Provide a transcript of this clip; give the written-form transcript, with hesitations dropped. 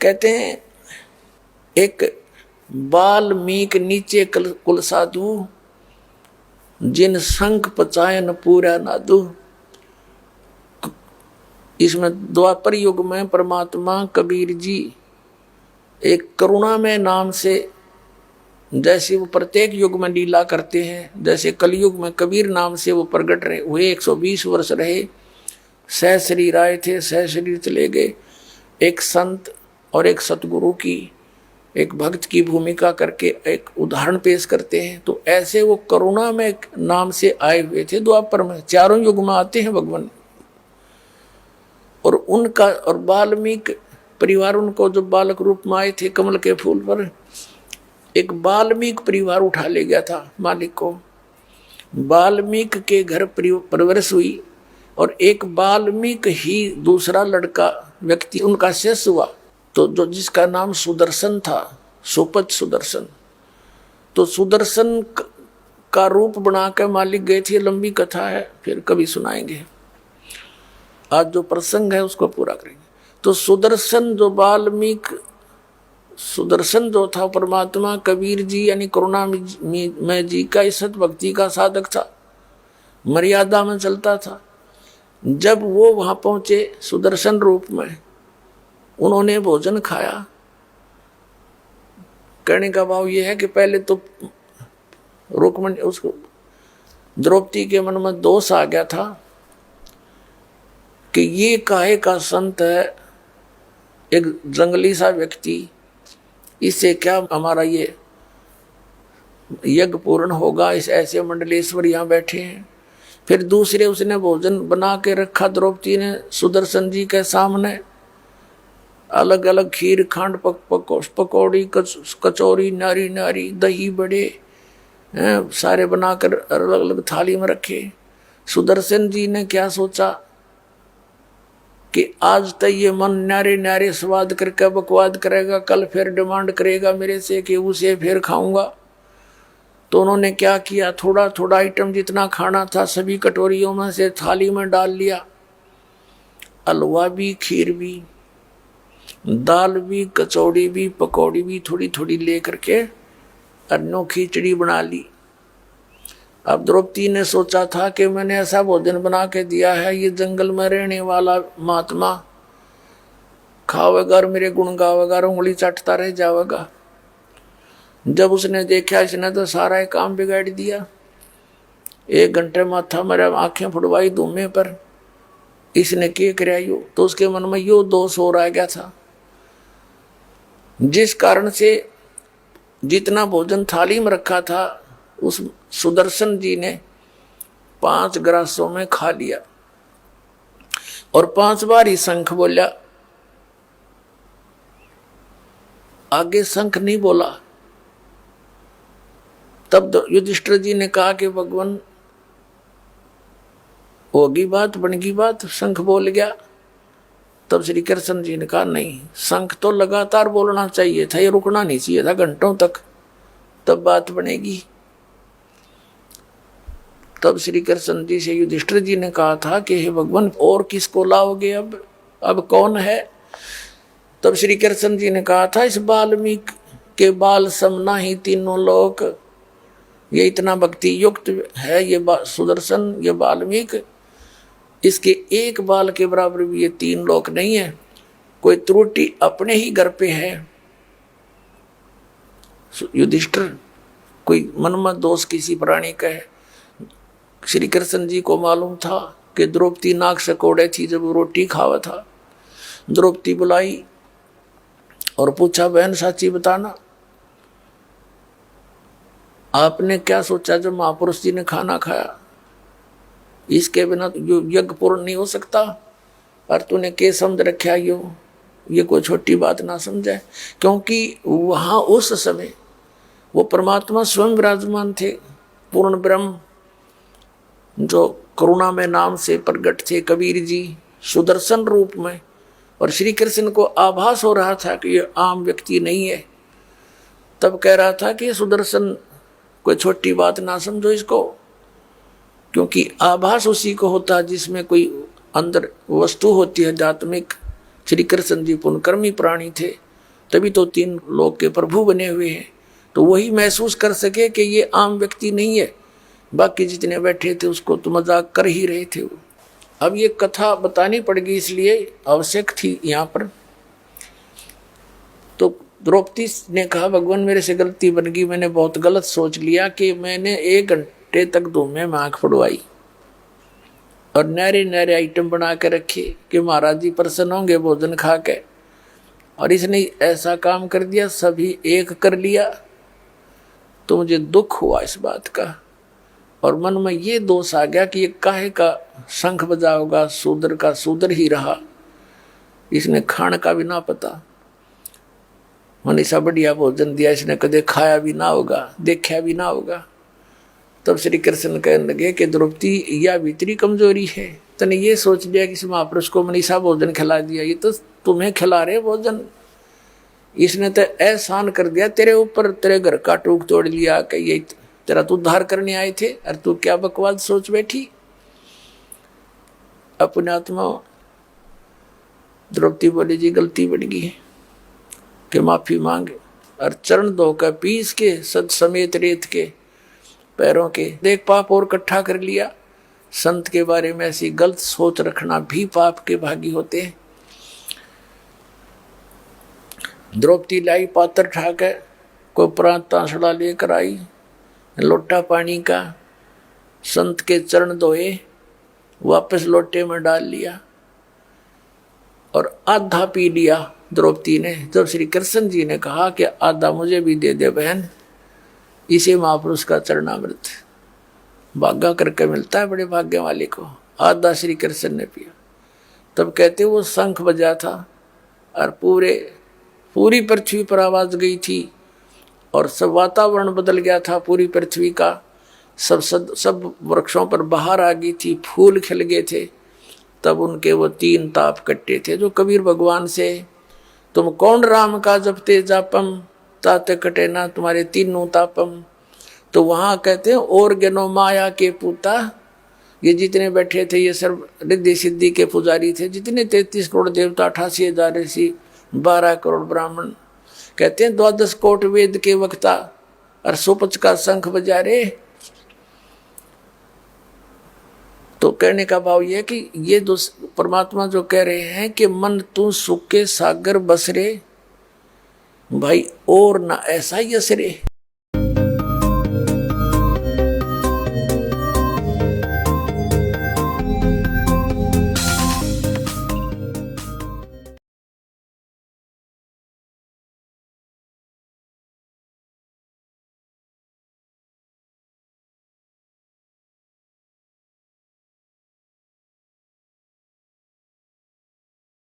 कहते हैं एक बाल्मीक नीचे कुल साधु, जिन शंख पचायन पूरा नादु। इसमें द्वापर युग में परमात्मा कबीर जी एक करुणा में नाम से, जैसे वो प्रत्येक युग में लीला करते हैं, जैसे कलयुग में कबीर नाम से वो प्रकट रहे हुए 120 वर्ष रहे, सह शरीर आए थे, सह शरीर चले गए। एक संत और एक सतगुरु की, एक भक्त की भूमिका करके एक उदाहरण पेश करते हैं। तो ऐसे वो करुणा में नाम से आए हुए थे द्वापर में, चारों युग में आते हैं भगवान। और उनका और वाल्मीकि परिवार, उनको जो बालक रूप में आए थे कमल के फूल पर, एक वाल्मीकि परिवार उठा ले गया था मालिक को। वाल्मीकि के घर परवरिश हुई और एक वाल्मीकि ही दूसरा लड़का व्यक्ति उनका शिष्य हुआ, तो जो जिसका नाम सुदर्शन था, सुपथ सुदर्शन। तो सुदर्शन का रूप बनाकर मालिक गए थे। लंबी कथा है, फिर कभी सुनाएंगे। आज जो प्रसंग है उसको पूरा करेंगे। तो सुदर्शन जो वाल्मीकि, सुदर्शन जो था परमात्मा कबीर जी यानी करुणा में जी का सत भक्ति का साधक था, मर्यादा में चलता था। जब वो वहां पहुंचे सुदर्शन रूप में, उन्होंने भोजन खाया। कहने का भाव ये है कि पहले तो रुक्मणी, उसको द्रौपदी के मन में दोष आ गया था कि ये काहे का संत है, एक जंगली सा व्यक्ति, इससे क्या हमारा ये यज्ञ पूर्ण होगा। इस ऐसे मंडलेश्वर यहाँ बैठे हैं। फिर दूसरे उसने भोजन बना के रखा द्रौपदी ने सुदर्शन जी के सामने, अलग अलग खीर, खांड, पकौड़ी, कचौरी, नारी नारी, दही बड़े सारे बनाकर अलग अलग थाली में रखे। सुदर्शन जी ने क्या सोचा कि आज तक ये मन न्यारे न्यारे स्वाद करके बकवाद करेगा, कल फिर डिमांड करेगा मेरे से कि उसे फिर खाऊंगा। तो उन्होंने क्या किया, थोड़ा थोड़ा आइटम जितना खाना था सभी कटोरियों में से थाली में डाल लिया। हलवा भी, खीर भी, दाल भी, कचौड़ी भी, पकौड़ी भी थोड़ी थोड़ी ले करके अन्नों खिचड़ी बना ली। अब द्रौपदी ने सोचा था कि मैंने ऐसा भोजन बना के दिया है, ये जंगल में रहने वाला महात्मा खावेगा और मेरे गुण गावेगा और उंगली चाटता रह जाएगा। जब उसने देखा इसने तो सारा काम बिगाड़ दिया, 1 घंटे माथा मेरा आंखें फुटवाई धूमे पर, इसने क्या कराया यो, तो उसके मन में यो दोष हो रह गया था, जिस कारण से जितना भोजन थाली में रखा था उस सुदर्शन जी ने 5 ग्रासों में खा लिया और 5 बार ही शंख बोला। आगे शंख नहीं बोला। तब युधिष्ठिर जी ने कहा कि भगवान होगी बात, बनेगी बात, शंख बोल गया। तब श्री कृष्ण जी ने कहा नहीं, शंख तो लगातार बोलना चाहिए था, ये रुकना नहीं चाहिए था घंटों तक, तब बात बनेगी। तब श्री कृष्ण जी से युधिष्ठिर जी ने कहा था कि हे भगवान और किसको लाओगे, अब कौन है। तब श्री कृष्ण जी ने कहा था इस वाल्मीकि के बाल समना ही तीनों लोक, ये इतना भक्ति युक्त है ये सुदर्शन, ये वाल्मीकि, इसके एक बाल के बराबर भी ये 3 लोक नहीं है। कोई त्रुटि अपने ही घर पे है युधिष्ठिर, कोई मन में दोष किसी प्राणी का है। श्री कृष्ण जी को मालूम था कि द्रौपदी नाक से कोड़े थी जब वो रोटी खावा था। द्रौपदी बुलाई और पूछा बहन साची बताना, आपने क्या सोचा जब महापुरुष जी ने खाना खाया, इसके बिना यज्ञ पूर्ण नहीं हो सकता, और तूने क्या समझ रखा ये कोई छोटी बात ना समझे। क्योंकि वहां उस समय वो परमात्मा स्वयं विराजमान थे, पूर्ण ब्रह्म जो करुणा में नाम से प्रकट थे कबीर जी सुदर्शन रूप में। और श्री कृष्ण को आभास हो रहा था कि ये आम व्यक्ति नहीं है। तब कह रहा था कि सुदर्शन कोई छोटी बात ना समझो इसको, क्योंकि आभास उसी को होता है जिसमें कोई अंदर वस्तु होती है आध्यात्मिक। श्री कृष्ण जी पुण्यकर्मी प्राणी थे, तभी तो 3 लोक के प्रभु बने हुए हैं। तो वही महसूस कर सके कि ये आम व्यक्ति नहीं है। बाकी जितने बैठे थे उसको तो मजाक कर ही रहे थे वो। अब ये कथा बतानी पड़ेगी, इसलिए आवश्यक थी यहाँ पर। तो द्रौपदी ने कहा, भगवान मेरे से गलती बन गई, मैंने बहुत गलत सोच लिया कि मैंने 1 घंटे तक धूमे में आँख फुड़वाई और नरे नरे आइटम बना के रखे कि महाराज जी प्रसन्न होंगे भोजन खा के, और इसने ऐसा काम कर दिया, सभी एक कर लिया। तो मुझे दुख हुआ इस बात का, और मन में ये दोष आ गया कि ये काहे का शंख बजाओगा, शूद्र का शूद्र ही रहा, इसने खान का भी ना पता, मनीषा बढ़िया भोजन दिया, इसने कदे खाया भी ना होगा, देखा भी ना होगा। तब श्री कृष्ण कहने लगे कि द्रौपदी यह भीतरी कमजोरी है, तने ये सोच लिया कि इस महापुरुष को मनीषा भोजन खिला दिया, ये तो तुम्हें खिला रहे भोजन, इसने तो एहसान कर दिया तेरे ऊपर, तेरे घर का टूक तोड़ लिया कि ये तेरा तू उद्धार करने आए थे और तू क्या बकवास सोच बैठी। अपने आत्मा द्रौपदी बोली, जी गलती बढ़ गई कि माफी मांगे, और चरण धोकर पीस के सद समेत रेत के पैरों के देख पाप और इकट्ठा कर लिया। संत के बारे में ऐसी गलत सोच रखना भी पाप के भागी होते हैं। द्रौपदी लाई पात्र ठाकर, कोई प्रांत तांसड़ा लेकर आई, लोटा पानी का, संत के चरण धोए, वापस लोटे में डाल लिया और आधा पी लिया द्रौपदी ने। जब श्री कृष्ण जी ने कहा कि आधा मुझे भी दे दे बहन, इसे महापुरुष का चरणामृत भागा करके मिलता है बड़े भाग्य वाले को। आधा श्री कृष्ण ने पिया। तब कहते वो शंख बजा था और पूरी पृथ्वी पर आवाज गई थी और सब वातावरण बदल गया था पूरी पृथ्वी का। सब वृक्षों पर बहार आ गई थी, फूल खिल गए थे। तब उनके वो 3 ताप कट्टे थे जो कबीर भगवान से, तुम कौन राम का जपते जापम ताते कटे ना तुम्हारे 3 तापम। तो वहां कहते हैं और ज्ञानो माया के पूता, ये जितने बैठे थे ये सर्व रिद्धि सिद्धि के पुजारी थे, जितने 33 करोड़ देवता, 88,000 ऋषि, 12 करोड़ ब्राह्मण, कहते हैं 12 कोट वेद के वक्ता और 105 का शंख बजा रहे। तो कहने का भाव यह कि ये परमात्मा जो कह रहे हैं कि मन तू सुख के सागर बसरे, भाई और ना ऐसा ही असरे।